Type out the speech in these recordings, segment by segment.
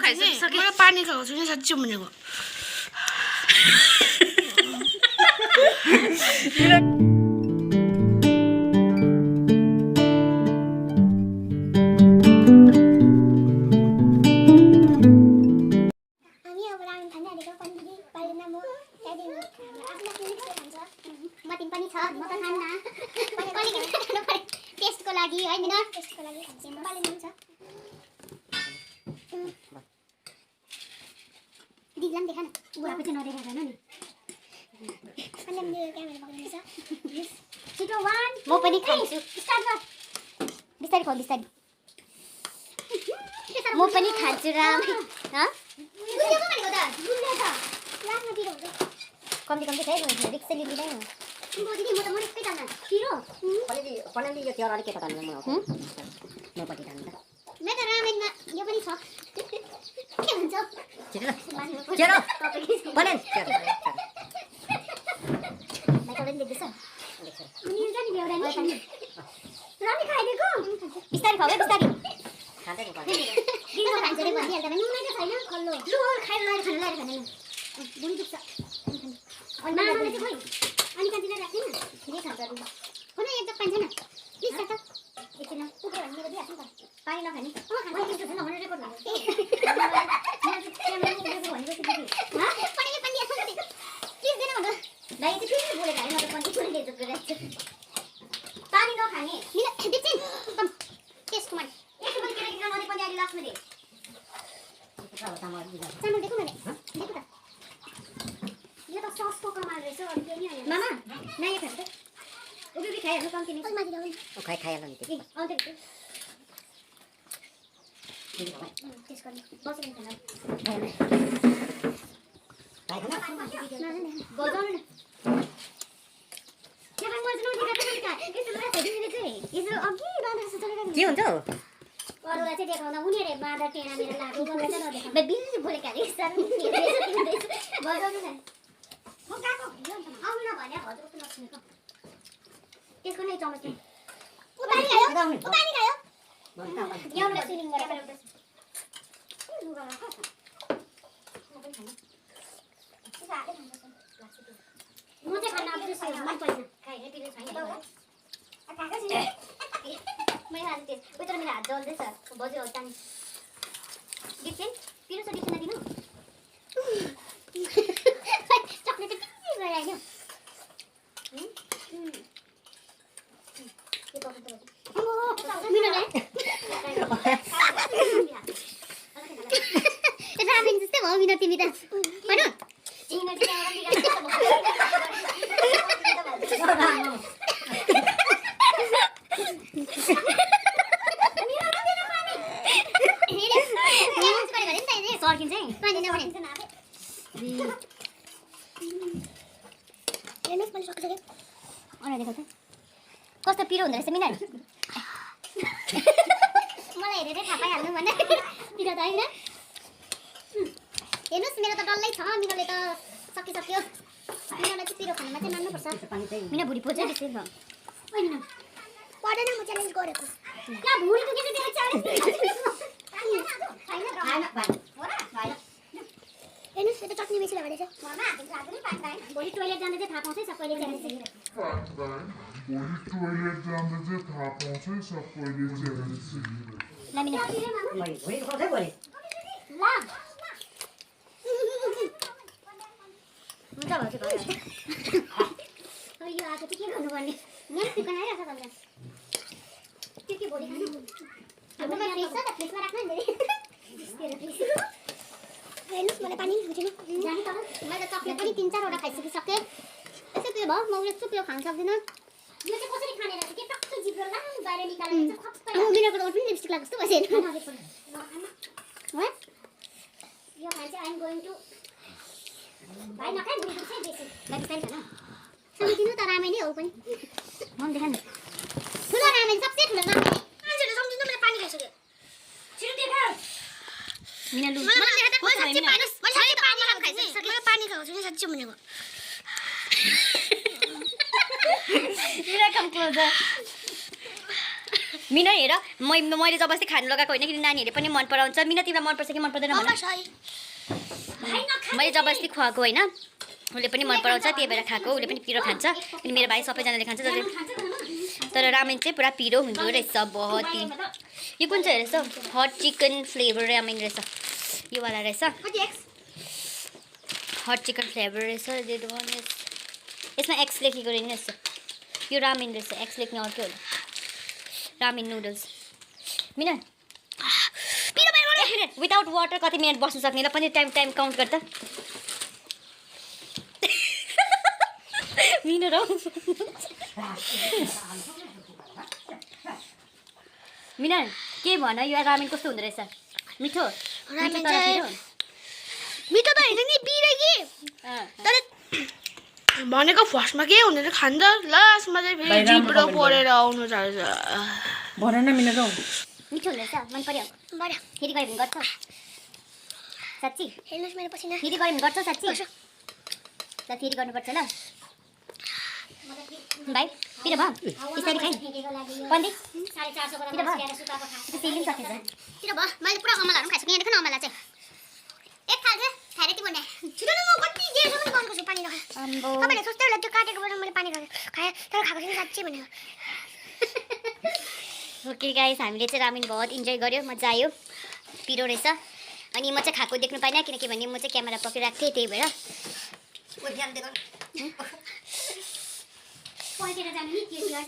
खाइसके मलाई पानी खाएको छु नि साँच्चै भनेको टेस्टको लागि है नि टेस्टको लागि खान्छे मले पनि छ दिदीलाई पनि देखा न बुढाको चाहिँ नदेखाएको हैन नि अनि मेरो क्यामेरा पक्रिन्छ छिटो 1 म पनि खान्छु स्टार्ट गर बिस्तारै खाऊ बिस्तारै म पनि खान्छु राम ह गुलियो को भनेको त गुलियो त लास्टमा पिरो हुन्छ कम्ती कम्ती खाइ रिक्स लिँदैन म दिदी म त मरेकै जान्न पिरो पनेली यो त्यो अलिक के पता नि म पटी खानु त म त रामेनमा यो पनि छ के हुन्छ छिटो चलो पनेल माइकले देख्दैछ अनि यो जानि बेउरा नि रामे खाइदिएको बिस्तारै खाऊ बिस्तारै खाँदै नि दिनको खान्छ रे भनिहाल्दा पनि नुनै त छैन खल्लो लु खाएर खानु लाएर खानु बुढी दुख्छ अनि मामाले चाहिँ खोइ अनि कान्तिलाई राख्दैन के खान्छ अनि खोइ एक जग पाइन्छ न प्लिज काट एकछिन कुकुर भन्ने मेरो दिइहाल्छु नि त पानी नखाने खान्छ त्यस्तो छैन भने रेकर्ड भएको पानीले पानी दिएको प्लिज देन भन्नु दाइ चाहिँ फेरि बोलेको हैन म त पनि छोरी लिएर गइरहेको छु पानी नखाने मिला दिन्छन् कम टेस्ट कुमार यसो पनि केटा केटा नदे पनि अहिले लास्टमा दे चामल देखौ न देखौ त यो त ससको कमाल रहेछ अनि के नि हैन मामा नयाँ खान्छ उबी भी खाइहाल्नु कम्ती नै माथि जाऊ ओ खाइहाल्नु नि त्यो आउँदै टेस्ट गर्ने बस्नु खाना बजाउनु न के भन्नु मजनु दिएको त यसो माथि दिने चाहिँ यसो अघि बाँधेर जस्तो चलेको के हुन्छ अरूलाई चाहिँ देखाउँदा उनीहरुले बाँधर टेना मेरा लाग्यो मलाई चाहिँ नदेखाउ म बिल्ली बोलेका रे सर बजाउनु न म गएको आउनु न भने हजुर कस्तो नसुनेको त्यसको नै चमच नि पानी खायो एउटा सिलिङ गरेर लुगा राख म चाहिँ खाना अब जस्तो मन पर्दैन खाइने पिरो छैन काका छैन मैले हाल्नु त्यो उयो तर मेरो हात जल्दैछ बज्यो हो तानी डिप्सेन पिरो छ डिप्सेन दिनु चक्लेट चाहिँ पिरो गइराख्यो के पकाउँछ मिलो रे रामेन जस्तै भयो मिनो तिमी त हैन कस्तो पिरो हुँदो रहेछ मिना मलाई हेरेर थाहा पाइहाल्नु भने पिरो त होइन हेर्नुहोस् मेरो त डल्लै छ मिनाले त सकिसक्यो मिनालाई चाहिँ पिरो खानुमा चाहिँ मान्नुपर्छ मिना भुँडी पोल्छ बेसी भयो होइन पढेन म च्यालेन्ज गरेको ला भुँडी दुखेको त्यो च्यालेन्ज हेर्नुहोस् यो त चट्नी बेसी लगाएर चाहिँ भोलि टोइलेट जाँदा चाहिँ थाहा पाउँछ सबैले च्यालेन्ज हुन्छ भाउजू घर यो आएको चाहिँ के गर्नुपर्ने यहाँ चिकन आइरहेको छ भन्दा के भोलि खानु हाम्रोमा फ्रिज छ त फ्रिजमा राख्नु नि हेर्नुहोस् मलाई पानी बुझेन जाने त मैले त चक्लेट पनि 3-4 वटा खाइसकिसकेँ यसो त्यो भयो म यस्तो त्यो खान सक्दिनँ यो चाहिँ कसरी खाने रहेछ के टक्कै जिब्रो ला बाहिर निकालेर चाहिँ खप्पै मिनेको त पनि लिपस्टिक लाग्छ जस्तो भइसक्यो यो खान चाहिँ आई एम गोइङ टु भाइ नखाइ बुढी चाहिँ बेसी लागि पनि खान सम्झिनु त रामेन नै हो पनि मन देखा न ठुलो रामेन सबसे ठुलो रामेन मान्छेले सम्झिनु मैले पानी खाइसक्यो छिटो देखा मिना लु मलाई देखा त साच्चै पानी खाइसक्यो मैले पानी खाएको छु नि साच्चै भनेको मिना कम क्लोजर मिना हेर मैले जबरजस्ती खानु लगाएको होइन कि नानीहरूले पनि मन पराउँछ मिना तिमीलाई मनपर्छ कि मन पर्दैन भन मैले जबरजस्ती खुवाएको होइन उसले पनि मन पराउँछ त्यही भएर खाएको उसले पनि पिरो खान्छ अनि मेरो भाइ सबैजनाले खान्छ तर रामेन चाहिँ पुरा पिरो हुँदो रहेछ बहुत ही यो कुन चाहिँ रहेछ हट चिकन फ्लेभर रामेन रहेछ यो वाला रहेछ हट चिकन फ्लेभर रहेछ यसमा एक्स लेखेको रहेछ यो रामेन रहेछ एक्स लेख्ने अर्कै होला रामेन नुडल्स मिना विदाउट वाटर कति मिनट बस्नु सक्ने ल पनि टाइम काउन्ट गर्दा मिना र मिना के भन यो रामेन कस्तो हुँदो रहेछ मिठो मिठो त होइन नि पिरो कि तर भनेको फर्स्टमा के हुँदैन खान्छ लास्टमा चाहिँ फेरि जिब्रो परेर आउनु थाल्छ भन न मिना रौ मिठो हुँदैछ मन पर्यो फेरि गऱ्यो भने गर्छ साँच्ची हेर्नुहोस् मेरो पसिना फेरि गऱ्यो भने गर्छ साँच्ची ल फेरि गर्नुपर्छ ल भाइ पिरो भयो बिस्तारै खाइ पन्दी 450 को पिरो भयो सुकाएको खा त्यो तेल पनि सकेछ पिरो भयो मैले पुरा अमलाहरु खाइसकेँ यहाँ देख न अमला चाहिँ एक थाल चाहिँ खाएर यति बन्ने छिटो न म कति देरसम्म बन्को छु पानी राखेँ अम्बो तपाईले सोच्दै होला त्यो काटेको बेला मैले पानी राखेँ खाएँ तर खाएको छैन साँच्चै भनेको ओके गाइस हामीले चाहिँ रामेन बहुत इन्जोय गर्यो मजा आयो पिरो रहेछ अनि म चाहिँ खाएको देख्नु पाइनँ किनकि भने म चाहिँ क्यामेरा पक्रिरहेको थिएँ त्यही भएर पल्टेर जानु नि त्यो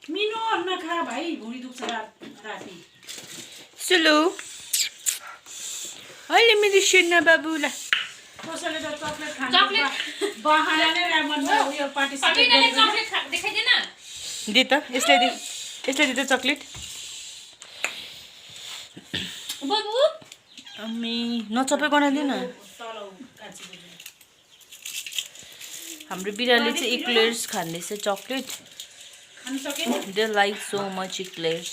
मिनो नखा भाइ भुँडी दुख्छ राति सुलु अहिले मेरो सुन्न बाबुला कसैले त चकलेट खान्छ बहाना नै रामन उयो पार्टिसिपेट चकलेट देखाइदिएन दे त यसलाई दे त चकलेट बाबु अम्मी नचपे बनाइदिएन हाम्रो बिराले चाहिँ इक्लेयर्स खाँदैछ chocolate they like so much eclairs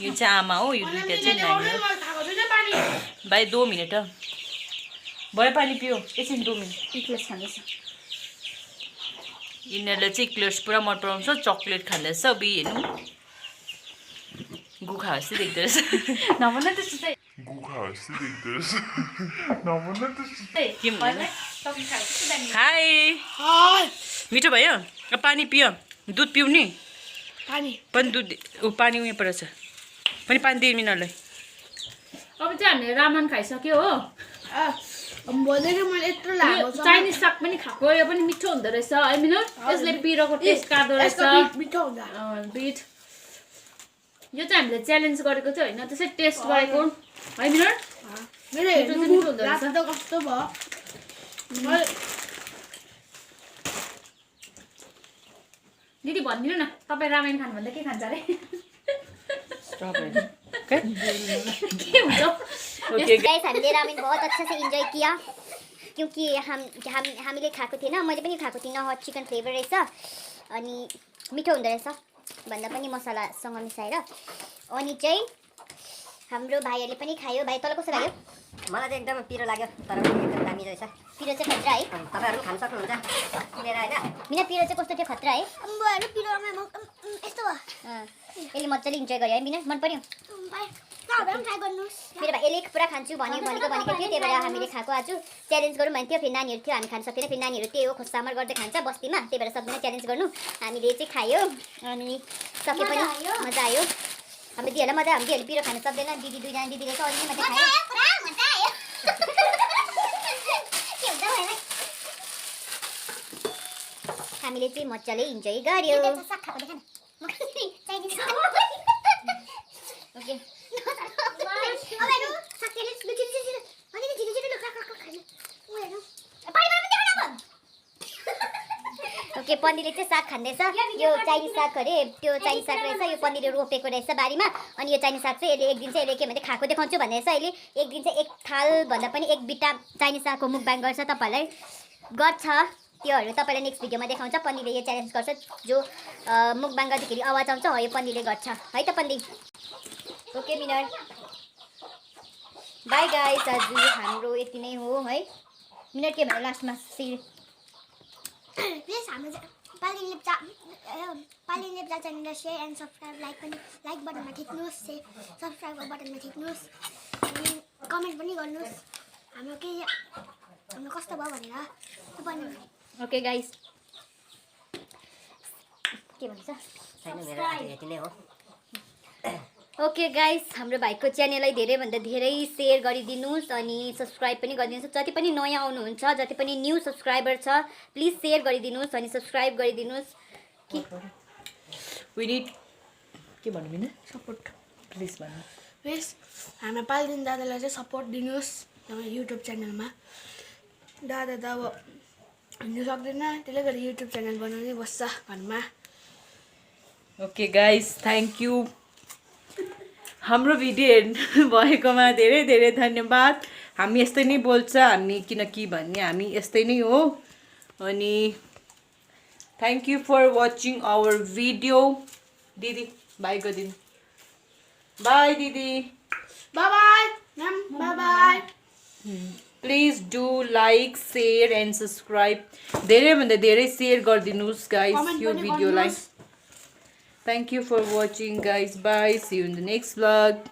यो चाहिँ आमा हो यो दुईटा चाहिँ नानी हो भाइ 2 मिनट भयो पानी पियो एकछिन 2 मिनट इक्लेयर्स खाँदैछ यिनीहरूले चाहिँ इक्लेयर्स पुरा मन पराउँछ चकलेट खाँदैछ बि हेर्नु गुखा जस्तै देख्दो रहेछ नभन त्यस्तो चाहिँ के हाई मिठो भयो अब पानी पियो दुध पिउने पनि दुध पानी उयो परेछ पनि पानी दिए मिनालाई अब चाहिँ हामीले रामन खाइसक्यो हो चाइनिज साग पनि खाएको यो पनि मिठो हुँदो रहेछ है मिनो यसले पिरोको टेस्ट काट्दो रहेछ बिट यो चाहिँ हामीले च्यालेन्ज गरेको चाहिँ होइन त्यसै टेस्ट गरेको है मिनो कस्तो भयो दिदी भनिदिनु न तपाईँ रामेन खानु भन्दा के खान्छ अरे के हुन्छ गाइस हामीले रामेन बहुत अच्छा से इन्जोय किया क्योंकि हामीले खाएको थिएन मैले पनि खाएको थिइनँ हट चिकन फ्लेभर रहेछ अनि मिठो हुँदो रहेछ भन्दा पनि मसलासँग मिसाएर अनि चाहिँ हाम्रो भाइहरूले पनि खायो भाइ तँलाई कस्तो लाग्यो मलाई चाहिँ एकदम पिरो लाग्यो तर एकदम दामी रहेछ पिरो चाहिँ खतरा है तपाईँहरू खान सक्नुहुन्छ किनेर होइन मिना पिरो चाहिँ कस्तो थियो खतरा है अम्बोहरु पिरोमा यस्तो भयो यसले मजाले इन्जोय गर्यो है मिना मन पर्यो तपाईहरु ट्राई गर्नुस् मेरो भाइले पुरा खान्छु भनेको थियो त्यही भएर हामीले खाएको आज च्यालेन्ज गरौँ भन्थ्यो फेरि नानीहरू थियो हामी खान सक्दैन फेरि नानीहरू त्यही हो खोजसामर गर्दै खान्छ बस्तीमा त्यही भएर सबैले च्यालेन्ज गर्नु हामीले चाहिँ खायो अनि सके पनि मजा आयो हाम्रो दिदीहरूलाई मजा हाम्रो दिदीहरूले पिरो खान सक्दैन दिदी दुईजना दिदीले चाहिँ अलिअलि मात्रै खायो हामीले चाहिँ मजाले इन्जोय गर्यो ओके ओके पन्नीले चाहिँ साग खाँदैछ यो चाइनिज साग अरे त्यो चाइनिज साग रहेछ यो पन्नीले रोपेको रहेछ बारीमा अनि यो चाइनिज साग चाहिँ यसले एक दिन चाहिँ यसले के भन्छ खाएको देखाउँछु भन्दैछ अहिले एक दिन चाहिँ एक थाल भन्दा पनि एक बिटा चाइनिज सागको मुकबाङ गर्छ तपाईँहरूलाई गर्छ त्योहरू तपाईँलाई नेक्स्ट भिडियोमा देखाउँछ पन्नीले यो च्यालेन्ज गर्छ जो मुकबाङ गर्दाखेरि आवाज आउँछ हो यो पन्नीले गर्छ है त पन्नी ओके मिनट बाई गाइस आज हाम्रो यति नै हो है मिनट के भन्नु लास्टमा प्लिज हाम्रो paldenlepcha च्यानललाई सेयर एन्ड सब्सक्राइब लाइक बटनमा थिच्नुहोस् सब्सक्राइबको बटनमा थिच्नुहोस् अनि कमेन्ट पनि गर्नुहोस् हाम्रो कस्तो भयो भनेर तपाईले ओके गाइस के भन्छ छैन मेरो आज यति नै हो ओके गाइस हाम्रो भाइको च्यानललाई धेरैभन्दा धेरै सेयर गरिदिनुहोस् अनि सब्सक्राइब पनि गरिदिनुहोस् जति पनि नयाँ आउनुहुन्छ जति पनि न्यू सब्सक्राइबर छ प्लिज सेयर गरिदिनुहोस् अनि सब्सक्राइब गरिदिनुहोस् वी निड के भन्नु मिल्ने सपोर्ट प्लिज भन्नु प्लिज हाम्रो पालिदिन दादालाई चाहिँ सपोर्ट दिनुहोस् हाम्रो युट्युब च्यानलमा दादा त अब हिँड्नु सक्दैन त्यसले गर्दा युट्युब च्यानल बनाउनै बस्छ घरमा ओके गाइस थ्याङ्क यू हाम्रो भिडियो हेर्नु भएकोमा धेरै धेरै धन्यवाद हामी यस्तै नै बोल्छ हामी किनकि भन्ने हामी यस्तै नै हो अनि thank you for watching our video दिदी बाई गरिदिनु बाई दिदी bye bye ma'am bye bye please do like share and subscribe धेरैभन्दा धेरै सेयर गरिदिनुहोस् गाइस यो भिडियोलाई Thank you for watching guys. Bye. See you in the next vlog.